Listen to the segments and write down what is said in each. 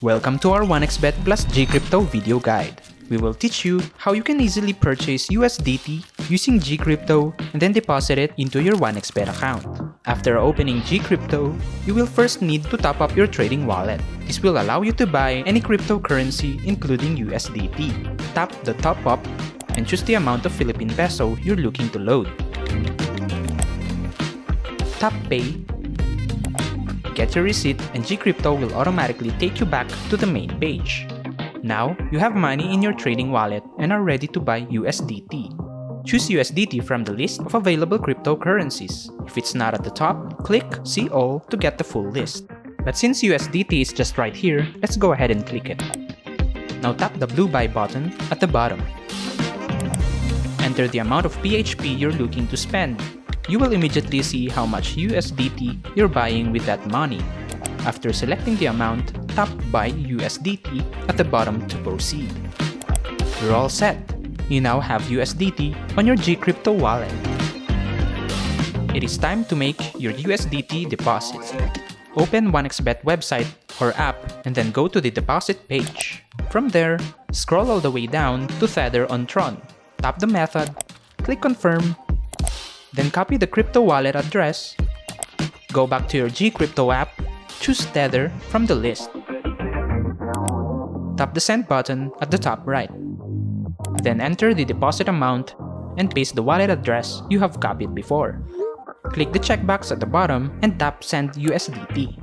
Welcome to our 1xBet plus GCrypto video guide. We will teach you how you can easily purchase USDT using GCrypto and then deposit it into your 1xBet account. After opening GCrypto, you will first need to top up your trading wallet. This will allow you to buy any cryptocurrency including USDT. Tap the top up and choose the amount of Philippine peso you're looking to load. Tap Pay. Get your receipt and GCrypto will automatically take you back to the main page. Now, you have money in your trading wallet and are ready to buy USDT. Choose USDT from the list of available cryptocurrencies. If it's not at the top, click See All to get the full list. But since USDT is just right here, let's go ahead and click it. Now tap the blue buy button at the bottom. Enter the amount of PHP you're looking to spend. You will immediately see how much USDT you're buying with that money. After selecting the amount, tap Buy USDT at the bottom to proceed. You're all set. You now have USDT on your GCrypto wallet. It is time to make your USDT deposit. Open 1xBet website or app and then go to the deposit page. From there, scroll all the way down to Tether on Tron. Tap the method, click Confirm, then copy the crypto wallet address, go back to your GCrypto app, choose Tether from the list. Tap the Send button at the top right. Then enter the deposit amount and paste the wallet address you have copied before. Click the checkbox at the bottom and tap Send USDT.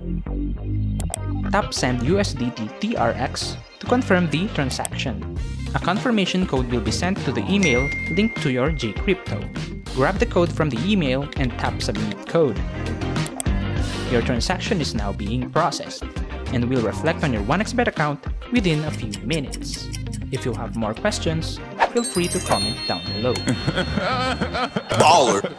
Tap Send USDT TRX to confirm the transaction. A confirmation code will be sent to the email linked to your GCrypto. Grab the code from the email and tap Submit Code. Your transaction is now being processed and will reflect on your 1xBet account within a few minutes. If you have more questions, feel free to comment down below. Baller!